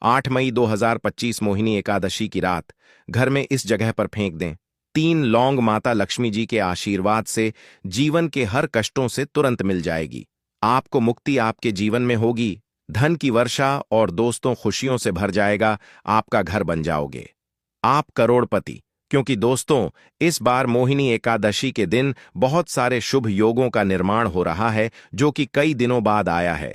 8 मई 2025 मोहिनी एकादशी की रात घर में इस जगह पर फेंक दें। 3 लौंग माता लक्ष्मी जी के आशीर्वाद से जीवन के हर कष्टों से तुरंत मिल जाएगी। आपको मुक्ति आपके जीवन में होगी, धन की वर्षा और दोस्तों खुशियों से भर जाएगा, आपका घर बन जाओगे, आप करोड़पति। क्योंकि दोस्तों, इस बार मोहिनी एकादशी के दिन बहुत सारे शुभ योगों का निर्माण हो रहा है जो कि कई दिनों बाद आया है।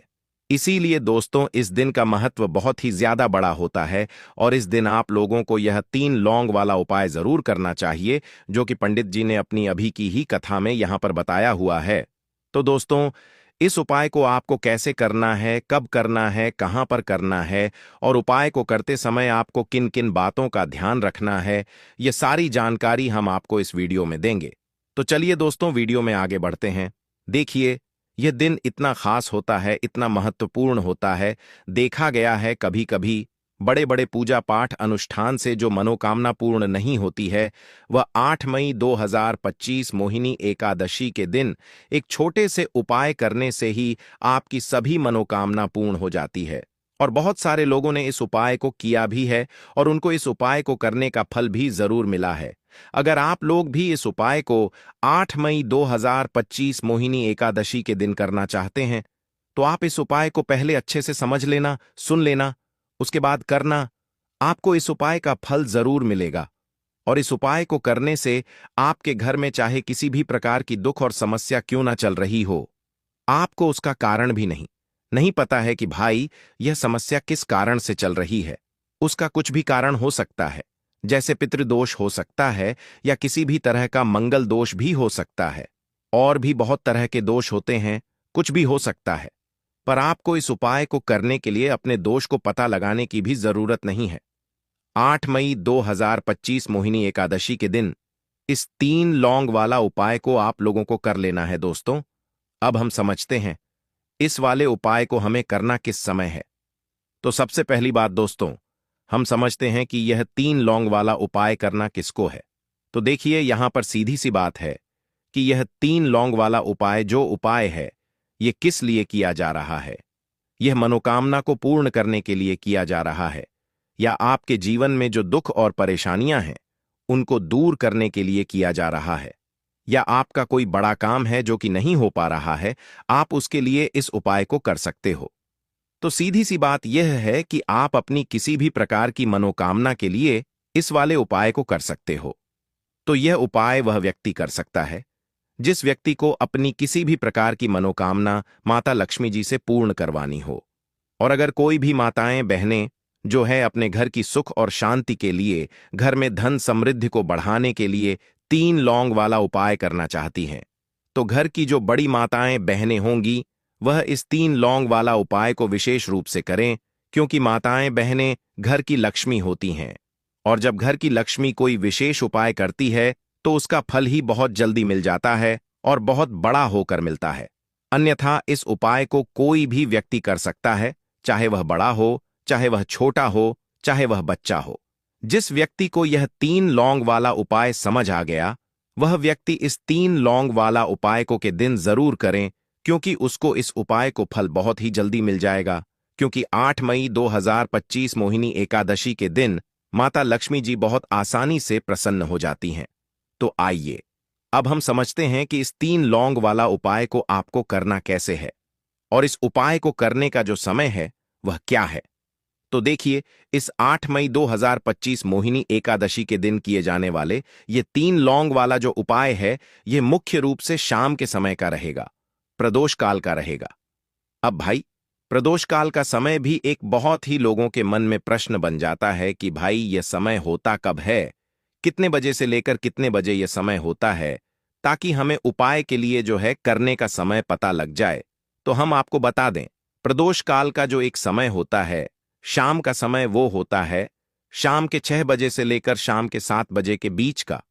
इसीलिए दोस्तों, इस दिन का महत्व बहुत ही ज्यादा बड़ा होता है और इस दिन आप लोगों को यह 3 लौंग वाला उपाय जरूर करना चाहिए जो कि पंडित जी ने अपनी अभी की ही कथा में यहां पर बताया हुआ है। तो दोस्तों, इस उपाय को आपको कैसे करना है, कब करना है, कहां पर करना है और उपाय को करते समय आपको किन किन बातों का ध्यान रखना है, ये सारी जानकारी हम आपको इस वीडियो में देंगे। तो चलिए दोस्तों, वीडियो में आगे बढ़ते हैं। देखिए, यह दिन इतना खास होता है, इतना महत्वपूर्ण होता है। देखा गया है कभी कभी बड़े बड़े पूजा पाठ अनुष्ठान से जो मनोकामना पूर्ण नहीं होती है, वह 8 मई 2025 मोहिनी एकादशी के दिन एक छोटे से उपाय करने से ही आपकी सभी मनोकामना पूर्ण हो जाती है। और बहुत सारे लोगों ने इस उपाय को किया भी है और उनको इस उपाय को करने का फल भी जरूर मिला है। अगर आप लोग भी इस उपाय को 8 मई 2025 मोहिनी एकादशी के दिन करना चाहते हैं, तो आप इस उपाय को पहले अच्छे से समझ लेना, सुन लेना, उसके बाद करना। आपको इस उपाय का फल जरूर मिलेगा और इस उपाय को करने से आपके घर में चाहे किसी भी प्रकार की दुख और समस्या क्यों ना चल रही हो, आपको उसका कारण भी नहीं पता है कि भाई यह समस्या किस कारण से चल रही है। उसका कुछ भी कारण हो सकता है, जैसे पितृदोष हो सकता है या किसी भी तरह का मंगल दोष भी हो सकता है, और भी बहुत तरह के दोष होते हैं, कुछ भी हो सकता है। पर आपको इस उपाय को करने के लिए अपने दोष को पता लगाने की भी जरूरत नहीं है। 8 मई 2025 मोहिनी एकादशी के दिन इस 3 लौंग वाला उपाय को आप लोगों को कर लेना है दोस्तों। अब हम समझते हैं इस वाले उपाय को हमें करना किस समय है। तो सबसे पहली बात दोस्तों, हम समझते हैं कि यह 3 लौंग वाला उपाय करना किसको है। तो देखिए, यहां पर सीधी सी बात है कि यह 3 लौंग वाला उपाय जो उपाय है, यह किस लिए किया जा रहा है। यह मनोकामना को पूर्ण करने के लिए किया जा रहा है, या आपके जीवन में जो दुख और परेशानियां हैं उनको दूर करने के लिए किया जा रहा है, या आपका कोई बड़ा काम है जो कि नहीं हो पा रहा है, आप उसके लिए इस उपाय को कर सकते हो। तो सीधी सी बात यह है कि आप अपनी किसी भी प्रकार की मनोकामना के लिए इस वाले उपाय को कर सकते हो। तो यह उपाय वह व्यक्ति कर सकता है जिस व्यक्ति को अपनी किसी भी प्रकार की मनोकामना माता लक्ष्मी जी से पूर्ण करवानी हो। और अगर कोई भी माताएं बहनें जो है अपने घर की सुख और शांति के लिए, घर में धन समृद्धि को बढ़ाने के लिए 3 लौंग वाला उपाय करना चाहती हैं, तो घर की जो बड़ी माताएं बहनें होंगी वह इस 3 लौंग वाला उपाय को विशेष रूप से करें, क्योंकि माताएं बहनें घर की लक्ष्मी होती हैं और जब घर की लक्ष्मी कोई विशेष उपाय करती है तो उसका फल ही बहुत जल्दी मिल जाता है और बहुत बड़ा होकर मिलता है। अन्यथा इस उपाय को कोई भी व्यक्ति कर सकता है, चाहे वह बड़ा हो, चाहे वह छोटा हो, चाहे वह बच्चा हो। जिस व्यक्ति को यह 3 लौंग वाला उपाय समझ आ गया, वह व्यक्ति इस 3 लौंग वाला उपाय को के दिन जरूर करें, क्योंकि उसको इस उपाय को फल बहुत ही जल्दी मिल जाएगा। क्योंकि 8 मई 2025 मोहिनी एकादशी के दिन माता लक्ष्मी जी बहुत आसानी से प्रसन्न हो जाती हैं। तो आइए अब हम समझते हैं कि इस 3 लौंग वाला उपाय को आपको करना कैसे है और इस उपाय को करने का जो समय है वह क्या है। तो देखिए, इस 8 मई 2025 मोहिनी एकादशी के दिन किए जाने वाले ये 3 लौंग वाला जो उपाय है, ये मुख्य रूप से शाम के समय का रहेगा, प्रदोष काल का रहेगा। अब भाई, प्रदोष काल का समय भी एक बहुत ही लोगों के मन में प्रश्न बन जाता है कि भाई यह समय होता कब है, कितने बजे से लेकर कितने बजे यह समय होता है, ताकि हमें उपाय के लिए जो है करने का समय पता लग जाए। तो हम आपको बता दें, प्रदोष काल का जो एक समय होता है, शाम का समय, वो होता है शाम के 6 बजे से लेकर शाम के 7 बजे के बीच का।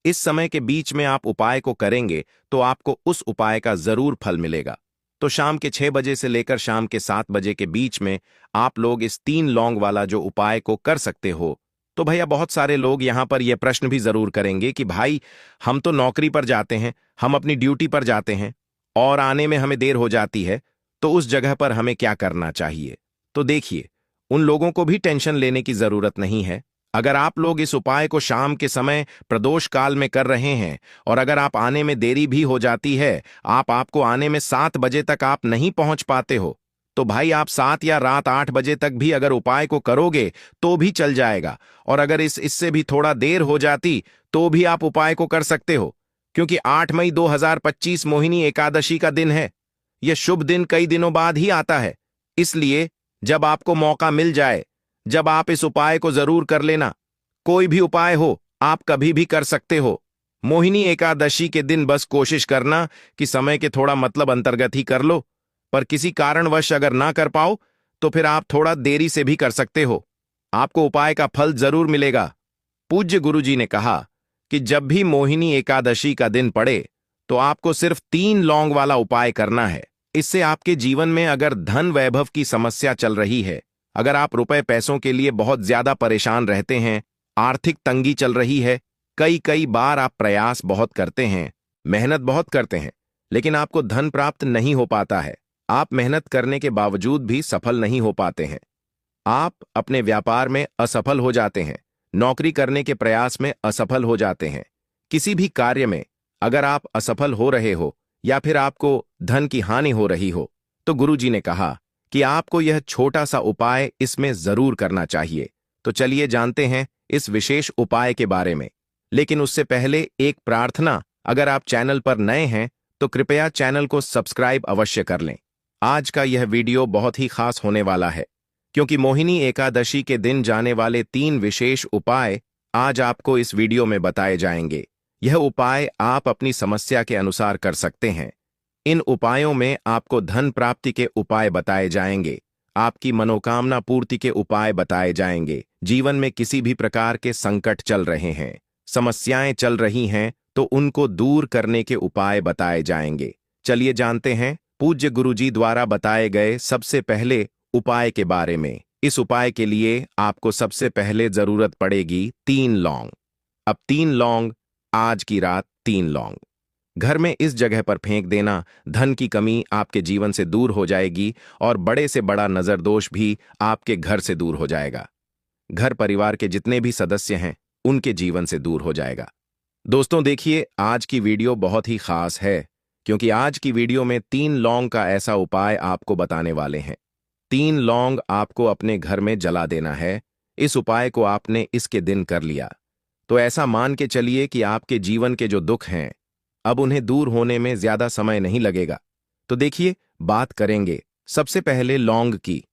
इस समय के बीच में आप उपाय को करेंगे तो आपको उस उपाय का जरूर फल मिलेगा। तो शाम के 6 बजे से लेकर शाम के 7 बजे के बीच में आप लोग इस 3 लौंग वाला जो उपाय को कर सकते हो। तो भैया, बहुत सारे लोग यहां पर यह प्रश्न भी जरूर करेंगे कि भाई हम तो नौकरी पर जाते हैं, हम अपनी ड्यूटी पर जाते हैं और आने में हमें देर हो जाती है, तो उस जगह पर हमें क्या करना चाहिए। तो देखिए, उन लोगों को भी टेंशन लेने की जरूरत नहीं है। अगर आप लोग इस उपाय को शाम के समय प्रदोष काल में कर रहे हैं और अगर आप आने में देरी भी हो जाती है, आपको आने में 7 बजे तक आप नहीं पहुंच पाते हो, तो भाई आप 7 या रात 8 बजे तक भी अगर उपाय को करोगे तो भी चल जाएगा। और अगर इससे भी थोड़ा देर हो जाती तो भी आप उपाय को कर सकते हो, क्योंकि 8 मई 2025 मोहिनी एकादशी का दिन है। यह शुभ दिन कई दिनों बाद ही आता है, इसलिए जब आपको मौका मिल जाए, जब आप इस उपाय को जरूर कर लेना। कोई भी उपाय हो, आप कभी भी कर सकते हो। मोहिनी एकादशी के दिन बस कोशिश करना कि समय के थोड़ा मतलब अंतर्गत ही कर लो, पर किसी कारणवश अगर ना कर पाओ तो फिर आप थोड़ा देरी से भी कर सकते हो। आपको उपाय का फल जरूर मिलेगा। पूज्य गुरुजी ने कहा कि जब भी मोहिनी एकादशी का दिन पड़े तो आपको सिर्फ 3 लौंग वाला उपाय करना है। इससे आपके जीवन में अगर धन वैभव की समस्या चल रही है, अगर आप रुपए पैसों के लिए बहुत ज्यादा परेशान रहते हैं, आर्थिक तंगी चल रही है, कई कई बार आप प्रयास बहुत करते हैं, मेहनत बहुत करते हैं, लेकिन आपको धन प्राप्त नहीं हो पाता है, आप मेहनत करने के बावजूद भी सफल नहीं हो पाते हैं, आप अपने व्यापार में असफल हो जाते हैं, नौकरी करने के प्रयास में असफल हो जाते हैं, किसी भी कार्य में अगर आप असफल हो रहे हो या फिर आपको धन की हानि हो रही हो, तो गुरुजी ने कहा कि आपको यह छोटा सा उपाय इसमें जरूर करना चाहिए। तो चलिए जानते हैं इस विशेष उपाय के बारे में। लेकिन उससे पहले एक प्रार्थना, अगर आप चैनल पर नए हैं तो कृपया चैनल को सब्सक्राइब अवश्य कर लें। आज का यह वीडियो बहुत ही खास होने वाला है, क्योंकि मोहिनी एकादशी के दिन जाने वाले 3 विशेष उपाय आज आपको इस वीडियो में बताए जाएंगे। यह उपाय आप अपनी समस्या के अनुसार कर सकते हैं। इन उपायों में आपको धन प्राप्ति के उपाय बताए जाएंगे, आपकी मनोकामना पूर्ति के उपाय बताए जाएंगे। जीवन में किसी भी प्रकार के संकट चल रहे हैं, समस्याएं चल रही हैं, तो उनको दूर करने के उपाय बताए जाएंगे। चलिए जानते हैं पूज्य गुरुजी द्वारा बताए गए सबसे पहले उपाय के बारे में। इस उपाय के लिए आपको सबसे पहले जरूरत पड़ेगी 3 लौंग। अब 3 लौंग, आज की रात 3 लौंग घर में इस जगह पर फेंक देना। धन की कमी आपके जीवन से दूर हो जाएगी और बड़े से बड़ा नजर दोष भी आपके घर से दूर हो जाएगा। घर परिवार के जितने भी सदस्य हैं उनके जीवन से दूर हो जाएगा। दोस्तों देखिए, आज की वीडियो बहुत ही खास है, क्योंकि आज की वीडियो में 3 लौंग का ऐसा उपाय आपको बताने वाले हैं। 3 लौंग आपको अपने घर में जला देना है। इस उपाय को आपने इसके दिन कर लिया तो ऐसा मान के चलिए कि आपके जीवन के जो दुख हैं अब उन्हें दूर होने में ज्यादा समय नहीं लगेगा। तो देखिए, बात करेंगे सबसे पहले लौंग की।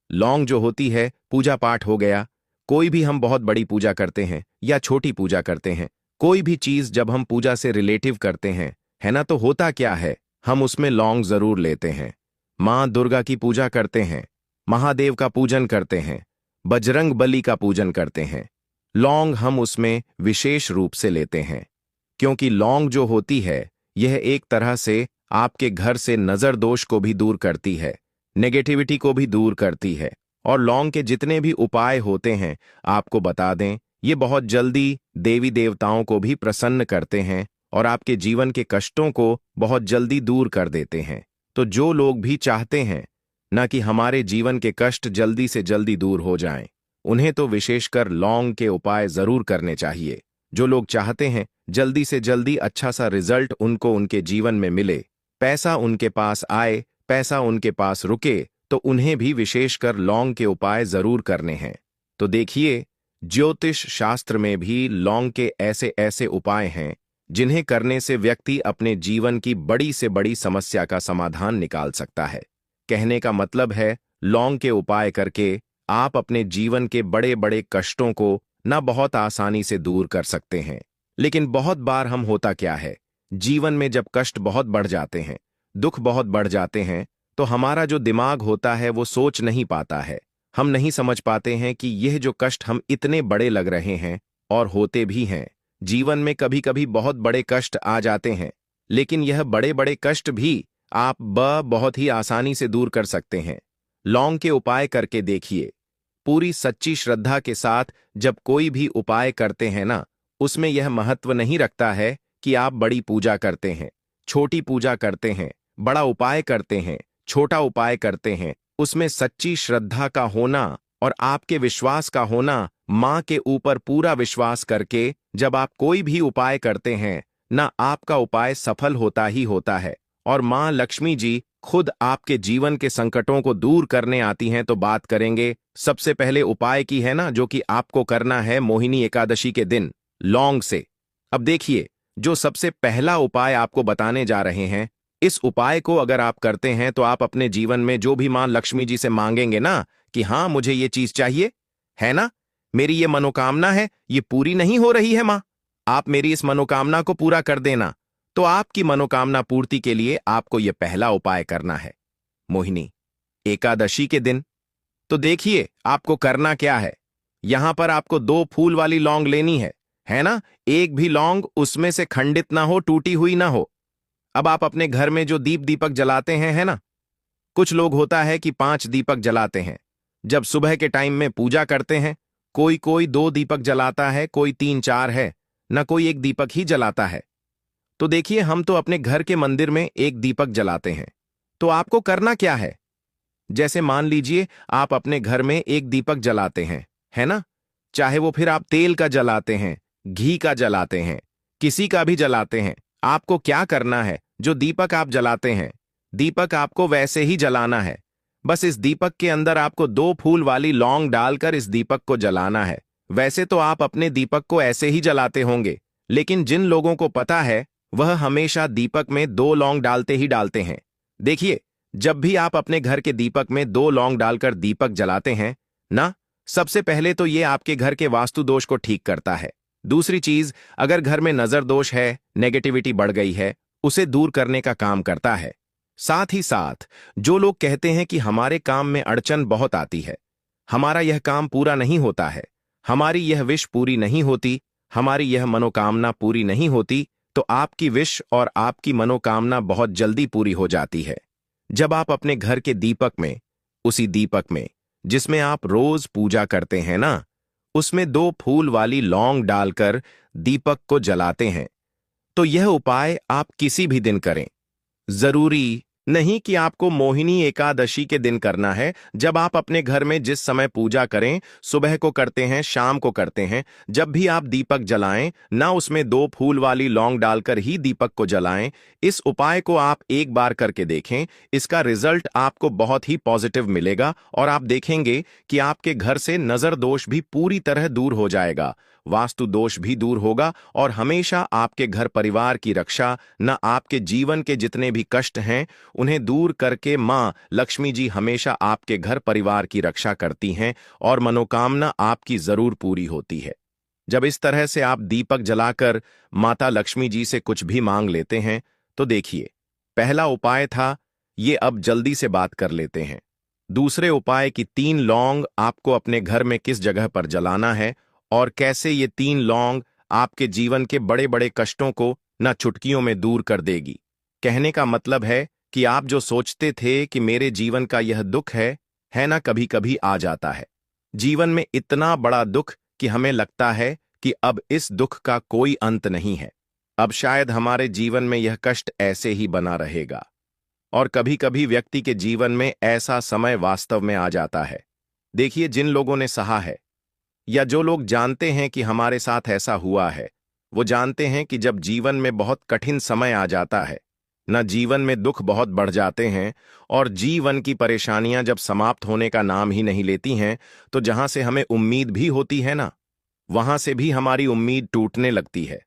लौंग जो होती है, पूजा पाठ हो गया, कोई भी हम बहुत बड़ी पूजा करते हैं या छोटी पूजा करते हैं, कोई भी चीज जब हम पूजा से रिलेटिव करते हैं, है ना, तो होता क्या है, हम उसमें लौंग जरूर लेते हैं। मां दुर्गा की पूजा करते हैं, महादेव का पूजन करते हैं, बजरंग बली का पूजन करते हैं, लौंग हम उसमें विशेष रूप से लेते हैं, क्योंकि लौंग जो होती है यह एक तरह से आपके घर से नजर दोष को भी दूर करती है, नेगेटिविटी को भी दूर करती है। और लौंग के जितने भी उपाय होते हैं, आपको बता दें, ये बहुत जल्दी देवी देवताओं को भी प्रसन्न करते हैं और आपके जीवन के कष्टों को बहुत जल्दी दूर कर देते हैं। तो जो लोग भी चाहते हैं ना कि हमारे जीवन के कष्ट जल्दी से जल्दी दूर हो जाएं, उन्हें तो विशेषकर लौंग के उपाय जरूर करने चाहिए। जो लोग चाहते हैं जल्दी से जल्दी अच्छा सा रिजल्ट उनको उनके जीवन में मिले, पैसा उनके पास आए, पैसा उनके पास रुके, तो उन्हें भी विशेषकर लौंग के उपाय जरूर करने हैं। तो देखिए, ज्योतिष शास्त्र में भी लौंग के ऐसे ऐसे उपाय हैं जिन्हें करने से व्यक्ति अपने जीवन की बड़ी से बड़ी समस्या का समाधान निकाल सकता है। कहने का मतलब है, लौंग के उपाय करके आप अपने जीवन के बड़े बड़े कष्टों को ना बहुत आसानी से दूर कर सकते हैं। लेकिन बहुत बार हम होता क्या है, जीवन में जब कष्ट बहुत बढ़ जाते हैं, दुख बहुत बढ़ जाते हैं, तो हमारा जो दिमाग होता है वो सोच नहीं पाता है। हम नहीं समझ पाते हैं कि यह जो कष्ट हम इतने बड़े लग रहे हैं, और होते भी हैं। जीवन में कभी कभी बहुत बड़े कष्ट आ जाते हैं, लेकिन यह बड़े बड़े कष्ट भी आप बहुत ही आसानी से दूर कर सकते हैं। लौंग के उपाय करके देखिए। पूरी सच्ची श्रद्धा के साथ जब कोई भी उपाय करते हैं ना, उसमें यह महत्व नहीं रखता है कि आप बड़ी पूजा करते हैं, छोटी पूजा करते हैं, बड़ा उपाय करते हैं, छोटा उपाय करते हैं। उसमें सच्ची श्रद्धा का होना और आपके विश्वास का होना, मां के ऊपर पूरा विश्वास करके जब आप कोई भी उपाय करते हैं ना, आपका उपाय सफल होता ही होता है और मां लक्ष्मी जी खुद आपके जीवन के संकटों को दूर करने आती हैं। तो बात करेंगे सबसे पहले उपाय की, है ना, जो कि आपको करना है मोहिनी एकादशी के दिन लौंग से। अब देखिए, जो सबसे पहला उपाय आपको बताने जा रहे हैं, इस उपाय को अगर आप करते हैं तो आप अपने जीवन में जो भी मां लक्ष्मी जी से मांगेंगे ना कि हाँ मुझे ये चीज चाहिए, है ना, मेरी ये मनोकामना है, ये पूरी नहीं हो रही है मां, आप मेरी इस मनोकामना को पूरा कर देना। तो आपकी मनोकामना पूर्ति के लिए आपको यह पहला उपाय करना है मोहिनी एकादशी के दिन। तो देखिए आपको करना क्या है। यहां पर आपको 2 फूल वाली लौंग लेनी है ना, एक भी लौंग उसमें से खंडित ना हो, टूटी हुई ना हो। अब आप अपने घर में जो दीप दीपक जलाते हैं, है ना, कुछ लोग होता है कि 5 दीपक जलाते हैं जब सुबह के टाइम में पूजा करते हैं, कोई कोई 2 दीपक जलाता है, कोई 3-4 है ना, कोई एक दीपक ही जलाता है। तो देखिए हम तो अपने घर के मंदिर में एक दीपक जलाते हैं। तो आपको करना क्या है, जैसे मान लीजिए आप अपने घर में एक दीपक जलाते हैं, है ना, चाहे वो फिर आप तेल का जलाते हैं, घी का जलाते हैं, किसी का भी जलाते हैं, आपको क्या करना है, जो दीपक आप जलाते हैं दीपक आपको वैसे ही जलाना है। बस इस दीपक के अंदर आपको 2 फूल वाली लौंग डालकर इस दीपक को जलाना है। वैसे तो आप अपने दीपक को ऐसे ही जलाते होंगे, लेकिन जिन लोगों को पता है वह हमेशा दीपक में 2 लौंग डालते ही डालते हैं। देखिए, जब भी आप अपने घर के दीपक में 2 लौंग डालकर दीपक जलाते हैं ना, सबसे पहले तो ये आपके घर के वास्तु दोष को ठीक करता है। दूसरी चीज, अगर घर में नजर दोष है, नेगेटिविटी बढ़ गई है, उसे दूर करने का काम करता है। साथ ही साथ जो लोग कहते हैं कि हमारे काम में अड़चन बहुत आती है, हमारा यह काम पूरा नहीं होता है, हमारी यह विश पूरी नहीं होती, हमारी यह मनोकामना पूरी नहीं होती, तो आपकी विश और आपकी मनोकामना बहुत जल्दी पूरी हो जाती है जब आप अपने घर के दीपक में, उसी दीपक में जिसमें आप रोज पूजा करते हैं ना, उसमें 2 फूल वाली लौंग डालकर दीपक को जलाते हैं। तो यह उपाय आप किसी भी दिन करें, जरूरी नहीं कि आपको मोहिनी एकादशी के दिन करना है। जब आप अपने घर में जिस समय पूजा करें, सुबह को करते हैं, शाम को करते हैं, जब भी आप दीपक जलाएं ना, उसमें 2 फूल वाली लौंग डालकर ही दीपक को जलाएं। इस उपाय को आप एक बार करके देखें, इसका रिजल्ट आपको बहुत ही पॉजिटिव मिलेगा और आप देखेंगे कि आपके घर से नजर दोष भी पूरी तरह दूर हो जाएगा, वास्तु दोष भी दूर होगा और हमेशा आपके घर परिवार की रक्षा, न आपके जीवन के जितने भी कष्ट हैं उन्हें दूर करके मां लक्ष्मी जी हमेशा आपके घर परिवार की रक्षा करती हैं और मनोकामना आपकी जरूर पूरी होती है। जब इस तरह से आप दीपक जलाकर माता लक्ष्मी जी से कुछ भी मांग लेते हैं, तो देखिए पहला उपाय था ये, अब जल्दी से बात कर लेते हैं दूसरे उपाय की। 3 लौंग आपको अपने घर में किस जगह पर जलाना है और कैसे ये 3 लौंग आपके जीवन के बड़े बड़े कष्टों को न चुटकियों में दूर कर देगी। कहने का मतलब है कि आप जो सोचते थे कि मेरे जीवन का यह दुख है ना, कभी कभी आ जाता है जीवन में इतना बड़ा दुख कि हमें लगता है कि अब इस दुख का कोई अंत नहीं है, अब शायद हमारे जीवन में यह कष्ट ऐसे ही बना रहेगा। और कभी कभी व्यक्ति के जीवन में ऐसा समय वास्तव में आ जाता है। देखिए, जिन लोगों ने सहा है या जो लोग जानते हैं कि हमारे साथ ऐसा हुआ है, वो जानते हैं कि जब जीवन में बहुत कठिन समय आ जाता है ना, जीवन में दुख बहुत बढ़ जाते हैं और जीवन की परेशानियां जब समाप्त होने का नाम ही नहीं लेती हैं, तो जहां से हमें उम्मीद भी होती है ना, वहां से भी हमारी उम्मीद टूटने लगती है।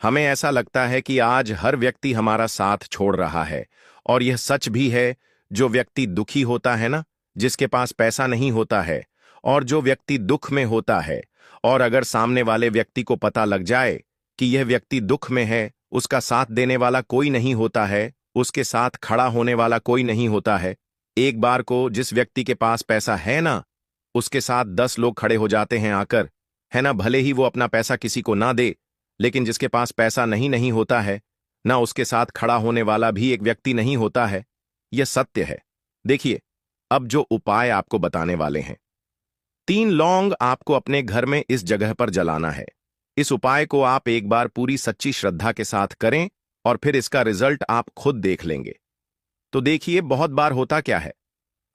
हमें ऐसा लगता है कि आज हर व्यक्ति हमारा साथ छोड़ रहा है और यह सच भी है। जो व्यक्ति दुखी होता है ना, जिसके पास पैसा नहीं होता है, और जो व्यक्ति दुख में होता है, और अगर सामने वाले व्यक्ति को पता लग जाए कि यह व्यक्ति दुख में है, उसका साथ देने वाला कोई नहीं होता है, उसके साथ खड़ा होने वाला कोई नहीं होता है। एक बार को जिस व्यक्ति के पास पैसा है ना, उसके साथ 10 लोग खड़े हो जाते हैं आकर, है ना, भले ही वो अपना पैसा किसी को ना दे, लेकिन जिसके पास पैसा नहीं होता है ना, उसके साथ खड़ा होने वाला भी एक व्यक्ति नहीं होता है। यह सत्य है। देखिए, अब जो उपाय आपको बताने वाले हैं, 3 लौंग आपको अपने घर में इस जगह पर जलाना है। इस उपाय को आप एक बार पूरी सच्ची श्रद्धा के साथ करें और फिर इसका रिजल्ट आप खुद देख लेंगे। तो देखिए, बहुत बार होता क्या है,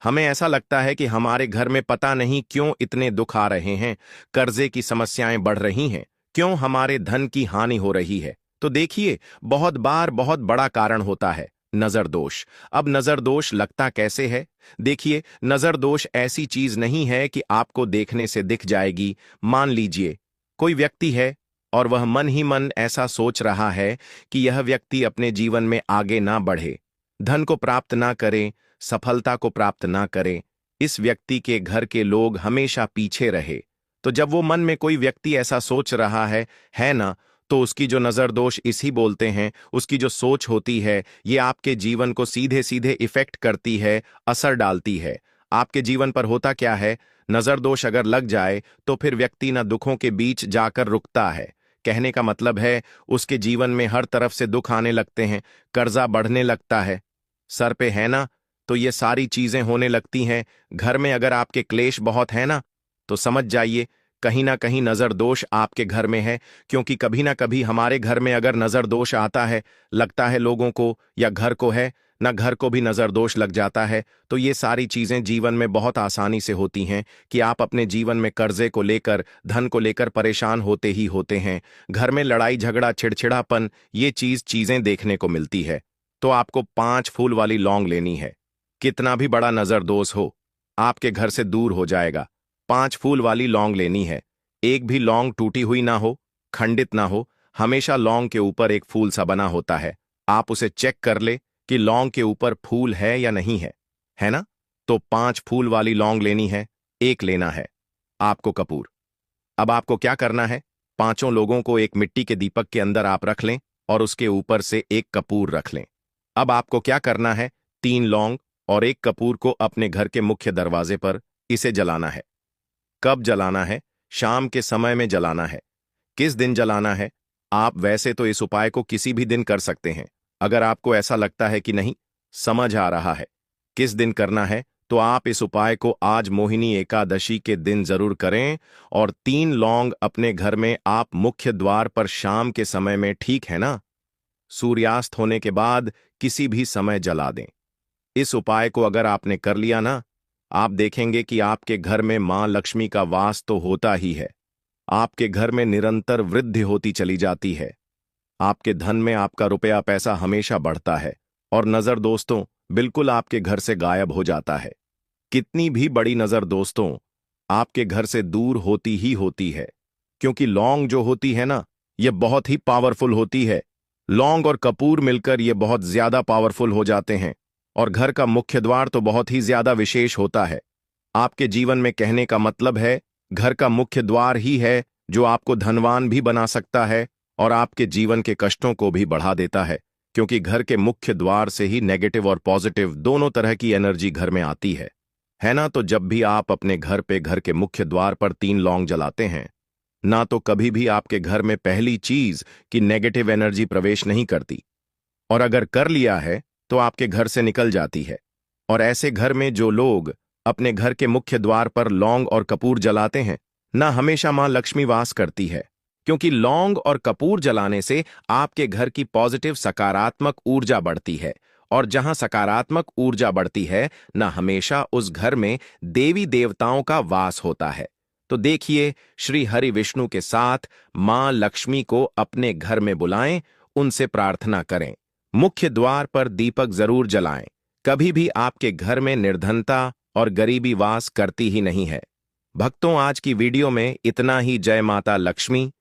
हमें ऐसा लगता है कि हमारे घर में पता नहीं क्यों इतने दुख आ रहे हैं, कर्जे की समस्याएं बढ़ रही हैं, क्यों हमारे धन की हानि हो रही है। तो देखिए, बहुत बार बहुत बड़ा कारण होता है नजर दोष। अब नजर दोष लगता कैसे है? देखिए, नजर दोष ऐसी चीज नहीं है कि आपको देखने से दिख जाएगी। मान लीजिए कोई व्यक्ति है और वह मन ही मन ऐसा सोच रहा है कि यह व्यक्ति अपने जीवन में आगे ना बढ़े, धन को प्राप्त ना करे, सफलता को प्राप्त ना करे, इस व्यक्ति के घर के लोग हमेशा पीछे रहे। तो जब वो मन में कोई व्यक्ति ऐसा सोच रहा है ना, तो उसकी जो नजर दोष इसी बोलते हैं, उसकी जो सोच होती है ये आपके जीवन को सीधे सीधे इफेक्ट करती है, असर डालती है। आपके जीवन पर होता क्या है, नजर दोष अगर लग जाए तो फिर व्यक्ति न दुखों के बीच जाकर रुकता है। कहने का मतलब है उसके जीवन में हर तरफ से दुख आने लगते हैं, कर्जा बढ़ने लगता है, सर पे है ना, तो ये सारी चीजें होने लगती हैं। घर में अगर आपके क्लेश बहुत है ना, तो समझ जाइए कहीं ना कहीं नजर दोष आपके घर में है। क्योंकि कभी ना कभी हमारे घर में अगर नजर दोष आता है, लगता है लोगों को या घर को है ना, घर को भी नजर दोष लग जाता है, तो ये सारी चीजें जीवन में बहुत आसानी से होती हैं कि आप अपने जीवन में कर्जे को लेकर, धन को लेकर परेशान होते ही होते हैं। घर में लड़ाई झगड़ा चिड़चिड़ापन, ये चीजें देखने को मिलती है। तो आपको 5 फूल वाली लौंग लेनी है। कितना भी बड़ा नजर दोष हो, आपके घर से दूर हो जाएगा। 5 फूल वाली लौंग लेनी है। एक भी लौंग टूटी हुई ना हो, खंडित ना हो, हमेशा लौंग के ऊपर एक फूल सा बना होता है। आप उसे चेक कर ले कि लौंग के ऊपर फूल है या नहीं है ना? तो 5 फूल वाली लौंग लेनी है। एक लेना है आपको कपूर। अब आपको क्या करना है, 5 लोगों को एक मिट्टी के दीपक के अंदर आप रख लें और उसके ऊपर से एक कपूर रख लें। अब आपको क्या करना है, 3 लौंग और एक कपूर को अपने घर के मुख्य दरवाजे पर इसे जलाना है। कब जलाना है? शाम के समय में जलाना है। किस दिन जलाना है? आप वैसे तो इस उपाय को किसी भी दिन कर सकते हैं। अगर आपको ऐसा लगता है कि नहीं समझ आ रहा है किस दिन करना है, तो आप इस उपाय को आज मोहिनी एकादशी के दिन जरूर करें। और 3 लौंग अपने घर में आप मुख्य द्वार पर शाम के समय में, ठीक है ना, सूर्यास्त होने के बाद किसी भी समय जला दें। इस उपाय को अगर आपने कर लिया ना, आप देखेंगे कि आपके घर में मां लक्ष्मी का वास तो होता ही है। आपके घर में निरंतर वृद्धि होती चली जाती है। आपके धन में आपका रुपया पैसा हमेशा बढ़ता है और नजर दोस्तों बिल्कुल आपके घर से गायब हो जाता है। कितनी भी बड़ी नजर दोस्तों आपके घर से दूर होती ही होती है। क्योंकि लौंग जो होती है ना, यह बहुत ही पावरफुल होती है। लौंग और कपूर मिलकर ये बहुत ज्यादा पावरफुल हो जाते हैं। और घर का मुख्य द्वार तो बहुत ही ज्यादा विशेष होता है। आपके जीवन में, कहने का मतलब है, घर का मुख्य द्वार ही है जो आपको धनवान भी बना सकता है और आपके जीवन के कष्टों को भी बढ़ा देता है। क्योंकि घर के मुख्य द्वार से ही नेगेटिव और पॉजिटिव दोनों तरह की एनर्जी घर में आती है ना? तो जब भी आप अपने घर पे घर के मुख्य द्वार पर 3 लौंग जलाते हैं ना, तो कभी भी आपके घर में पहली चीज की नेगेटिव एनर्जी प्रवेश नहीं करती। और अगर कर लिया है तो आपके घर से निकल जाती है। और ऐसे घर में जो लोग अपने घर के मुख्य द्वार पर लौंग और कपूर जलाते हैं ना, हमेशा मां लक्ष्मी वास करती है। क्योंकि लौंग और कपूर जलाने से आपके घर की पॉजिटिव सकारात्मक ऊर्जा बढ़ती है। और जहां सकारात्मक ऊर्जा बढ़ती है ना, हमेशा उस घर में देवी देवताओं का वास होता है। तो देखिए, श्री हरि विष्णु के साथ मां लक्ष्मी को अपने घर में बुलाएं, उनसे प्रार्थना करें, मुख्य द्वार पर दीपक जरूर जलाएं। कभी भी आपके घर में निर्धनता और गरीबी वास करती ही नहीं है। भक्तों, आज की वीडियो में इतना ही। जय माता लक्ष्मी।